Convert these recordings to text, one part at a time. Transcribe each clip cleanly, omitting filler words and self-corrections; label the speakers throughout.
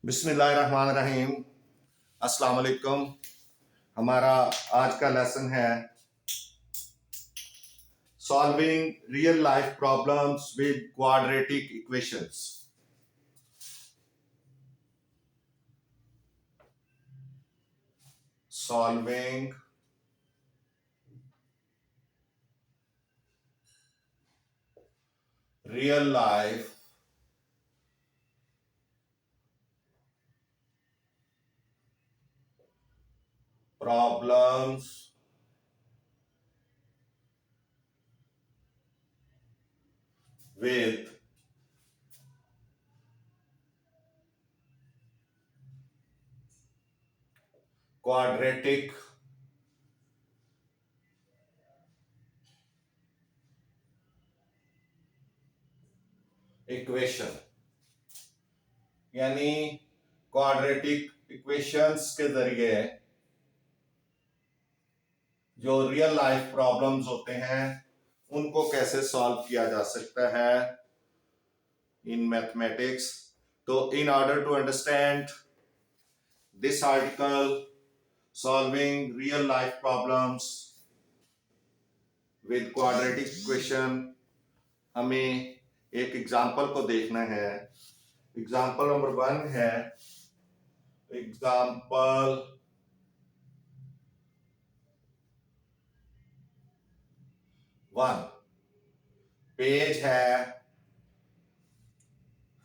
Speaker 1: बिस्मिल्लाहिर्रहमानिर्रहीम। अस्सलाम वालेकुम। हमारा आज का लेसन है solving real life problems with quadratic equations. Solving real life problems with quadratic equation, यानी क्वाड्रेटिक इक्वेशंस के जरिए जो रियल लाइफ प्रॉब्लम्स होते हैं उनको कैसे सॉल्व किया जा सकता है इन मैथमेटिक्स। तो in order to understand this article, solving real life problems with quadratic equation, हमें एक एग्जाम्पल को देखना है। एग्जाम्पल नंबर 1 है एग्जाम्पल 1, पेज है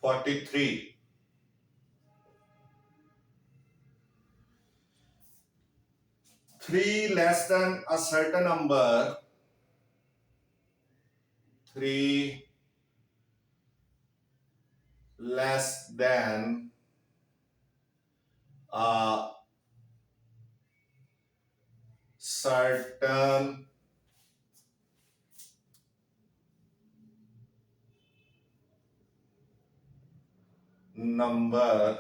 Speaker 1: 43। 3 less than a certain number, 3 less than a certain number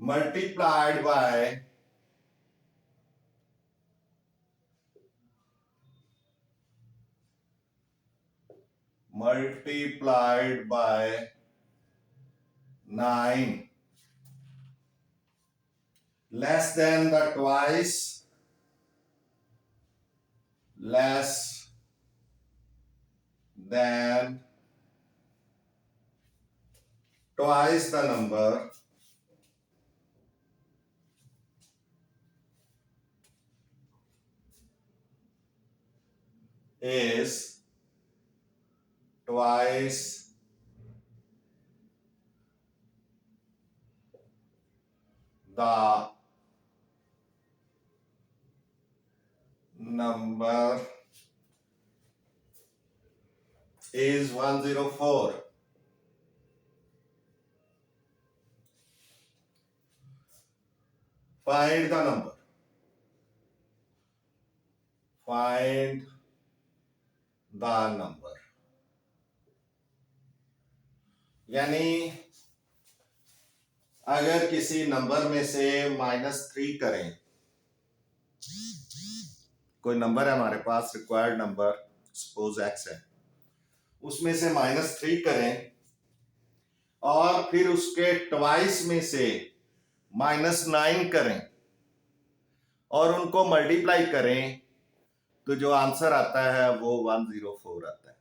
Speaker 1: multiplied by multiplied by 9 less than the twice, less than twice the number is twice the number is 104. Find the number. Find the number. यानी अगर किसी number में से -3 करें, कोई number है हमारे पास, required number suppose x है, उसमें से -3 करें और फिर उसके ट्वाइस में से -9 करें और उनको मल्टीप्लाई करें तो जो आंसर आता है वो 104 आता है।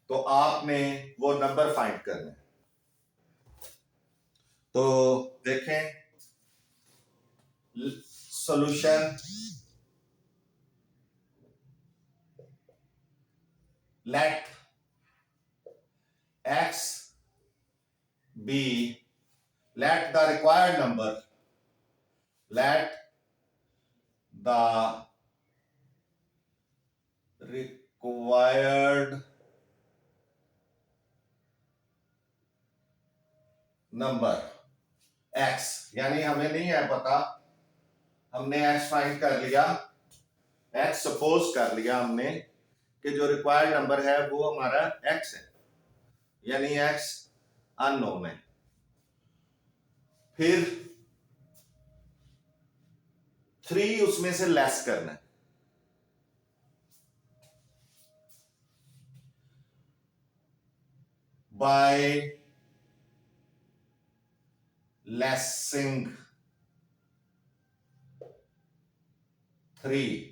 Speaker 1: तो आपने वो नंबर फाइंड करना है। तो देखें solution, let x be, let the required number, let the required number x, यानी हमें नहीं है पता, हमने x फाइंड कर लिया, x सपोज कर लिया हमने कि जो रिक्वायर्ड नंबर है वो हमारा x है, यानी x अननोन है। फिर 3 उसमें से लेस करना है। By lessing 3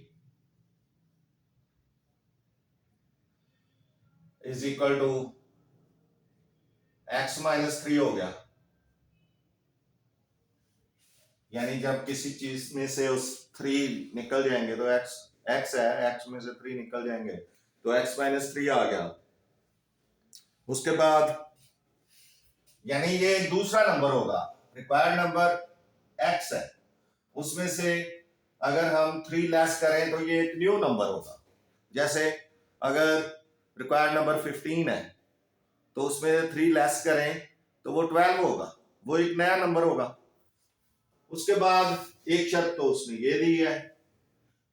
Speaker 1: is equal to x minus 3 हो गया, यानी जब किसी चीज में से उस 3 निकल जाएंगे तो x है, x में से 3 निकल जाएंगे तो x माइनस 3 आ गया। उसके बाद यानी ये दूसरा नंबर होगा, रिक्वायर्ड नंबर x है, उसमें से अगर हम 3 लेस करें तो ये एक न्यू नंबर होगा। जैसे अगर रिक्वायर्ड नंबर 15 है तो उसमें 3 लेस करें तो वो 12 होगा, वो एक नया नंबर होगा। उसके बाद एक शर्त तो उसने ये दी है,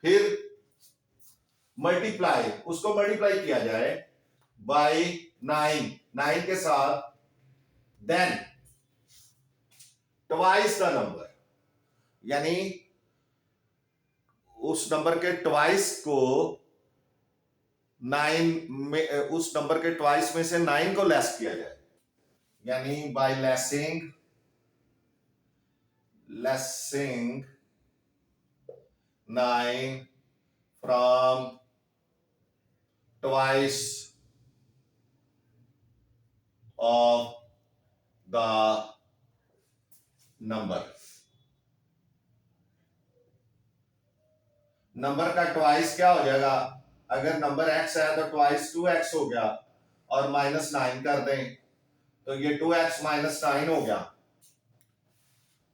Speaker 1: फिर मल्टीप्लाई, उसको मल्टीप्लाई किया जाए बाय 9 के साथ, देन ट्वाइस द नंबर, यानी उस नंबर के ट्वाइस को 9 में, उस नंबर के ट्वाइस में से 9 को लेस किया जाए, यानी by lessing 9 from twice of the number. Number का ट्वाइस क्या हो जाएगा, अगर नंबर x है तो ट्वाइस 2x हो गया, और माइनस 9 कर दें तो ये 2x माइनस 9 हो गया।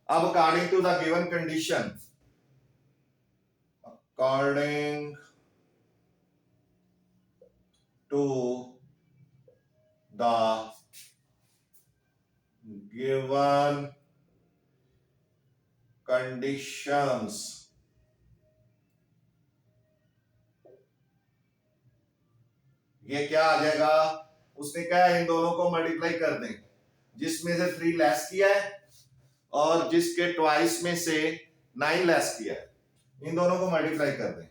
Speaker 1: अब according to the given condition, according to the given conditions, ये क्या आ जाएगा, उसने कहा इन दोनों को मल्टीप्लाई कर दें, जिसमें से 3 लेस किया है और जिसके ट्वाइस में से 9 लेस किया है, इन दोनों को मल्टीप्लाई कर दें,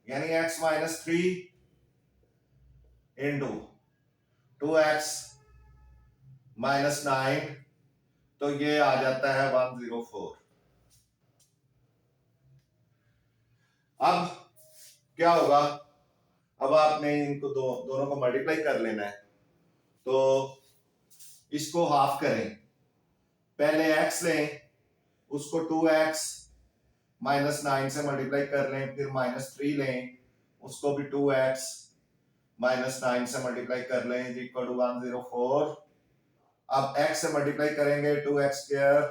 Speaker 1: यानी x minus 3 into 2x minus 9, तो ये आ जाता है 104। अब क्या होगा, अब आपने इनको दोनों को मल्टीप्लाई कर लेना है, तो इसको हाफ करें, पहले x लें, उसको 2x माइनस 9 से मल्टीप्लाई कर लें, फिर माइनस 3 लें, उसको भी 2x माइनस 9 से मल्टीप्लाई कर लें, इज इक्वल टू 104। अब x से मल्टीप्लाई करेंगे, 2x square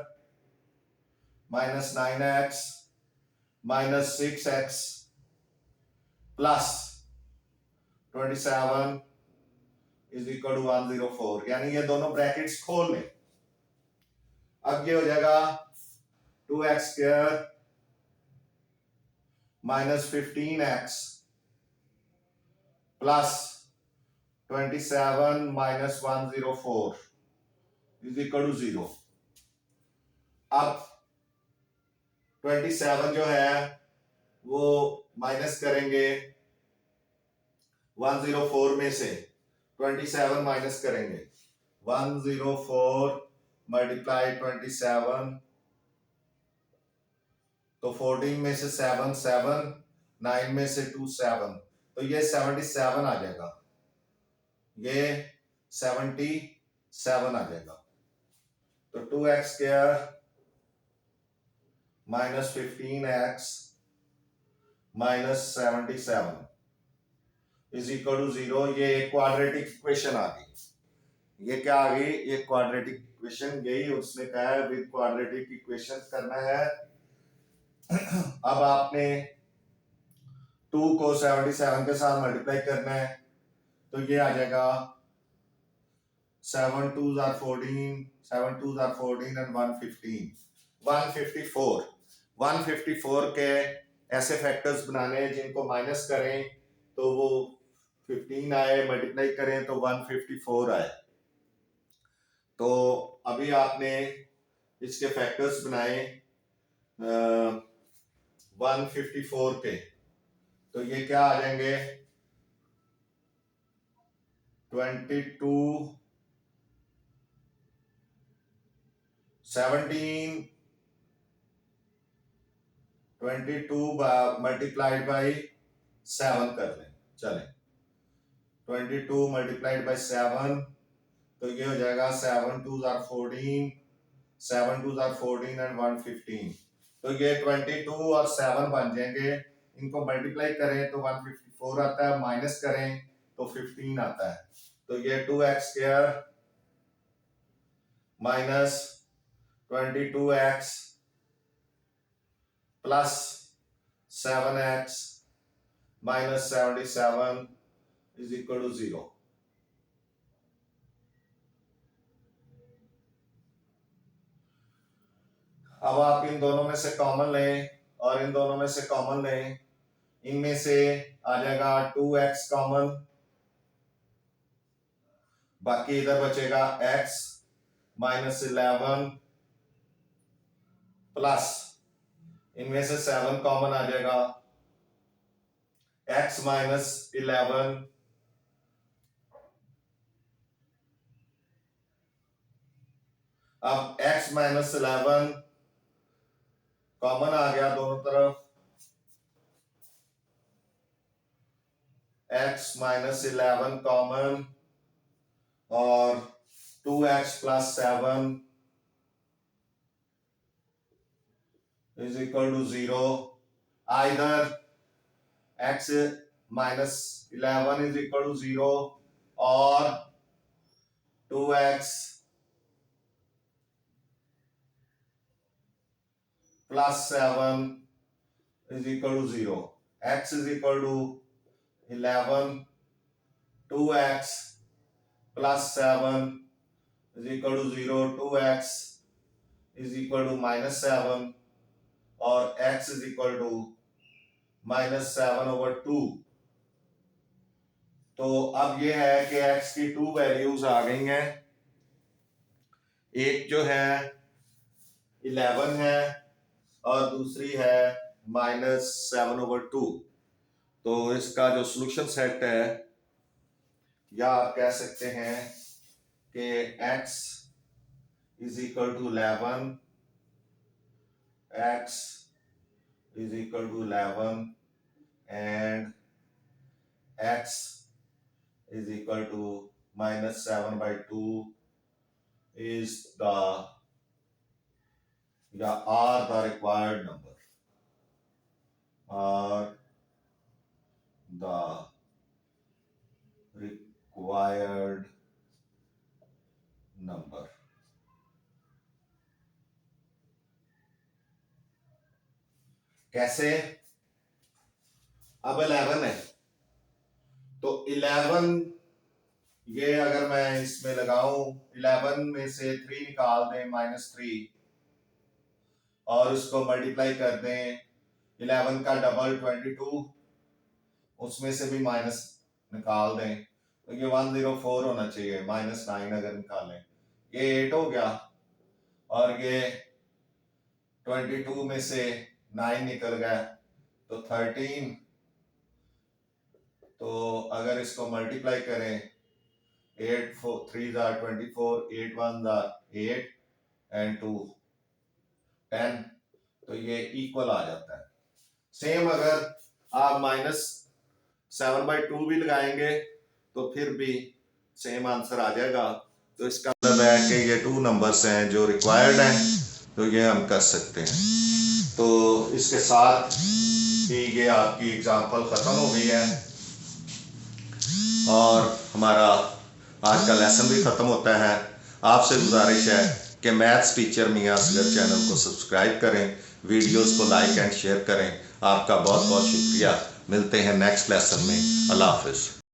Speaker 1: minus 9x minus 6x plus 27 is equal to 104, यानी ये दोनों ब्रैकेट्स खोल लें। अब ये हो जाएगा 2x square minus 15x plus 27 minus 104 is equal to 0। अब 27 जो है वो माइनस करेंगे 104 में से, 27 माइनस करेंगे 104 मल्टीप्लाई 27, तो 14 में से 7 7, 9 में से 2 7, तो ये 77 आ जाएगा, ये 77 आ जाएगा। तो 2x square minus 15x minus 77 is equal to 0। ये एक क्वाड्रेटिक इक्वेशन आ गई। ये क्या आ गई, ये क्वाड्रेटिक इक्वेशन गई। उसने कहा है विद क्वाड्रेटिक इक्वेशन करना है। अब आपने 2 को 77 के साथ मल्टीप्लाई करना है, तो ये आ जाएगा 7 2s are 14, 7 2s are 14 and 154 154 के ऐसे फैक्टर्स बनाने हैं जिनको माइनस करें तो वो 15 आए, मल्टीप्लाई करें तो 154 आए। तो अभी आपने इसके फैक्टर्स बनाए 154 के, तो ये क्या आ जाएंगे 22 17 22 मल्टीप्लाइड बाई 7 कर लें। चलें 22 मल्टीप्लाइड बाई 7, तो ये हो जाएगा 7 2 जार 14, 7 2 जार 14 एंड 115। तो ये 22 और 7 बन जाएंगे। इनको मल्टीप्लाई करें तो 154 आता है, माइनस करें तो 15 आता है। तो ये 2x square minus 22x plus 7x minus 77 is equal to 0। अब आप इन दोनों में से कॉमन लें और इन दोनों में से कॉमन लें, इनमें से आ जाएगा 2x कॉमन, बाकी इधर बचेगा x माइनस 11 प्लस इनमें से 7 कॉमन आ जाएगा, x माइनस 11 अब x माइनस 11 कॉमन आ गया दोनों तरफ, x माइनस 11 कॉमन और 2x plus 7 is equal to 0। Either x minus 11 is equal to 0 और 2x plus 7 is equal to 0. X is equal to 11, 2x plus 7 is equal to 0, 2x is equal to minus 7 और x is equal to minus 7 over 2। तो अब ये है कि x की 2 values आ गई हैं, एक जो है 11 है और दूसरी है -7/2। तो इसका जो सॉल्यूशन सेट है, या आप कह सकते हैं कि x is equal to 11, x is equal to 11 and x is equal to -7/2 is the are the required number, are the required number। कैसे? अब 11 है तो 11 ये अगर मैं इसमें लगाऊं, 11 में से 3 निकाल दें -3 और उसको मल्टीप्लाई कर दें 11 का डबल 22, उसमें से भी माइनस निकाल दें तो ये 104 होना चाहिए, -9 अगर निकालें ये 8 हो गया और ये 22 में से 9 निकल गया तो 13। तो अगर इसको मल्टीप्लाई करें 8 3 are 24, 8 1 are 8 and 2 10, तो ये इक्वल आ जाता है। सेम अगर आप -7/2 भी लगाएंगे तो फिर भी सेम आंसर आ जाएगा। तो इसका मतलब है कि ये 2 नंबर्स हैं जो रिक्वायर्ड हैं, तो ये हम कर सकते हैं। तो इसके साथ ही ये आपकी एग्जांपल ख़त्म हो गई है और हमारा आज का लेसन भी ख़त्म होता है। आपसे गुजारिश है कि मैथ्स टीचर मियां असगर चैनल को सब्सक्राइब करें, वीडियोस को लाइक एंड शेयर करें। आपका बहुत बहुत शुक्रिया। मिलते हैं नेक्स्ट लेसन में। अल्लाह हाफिज़।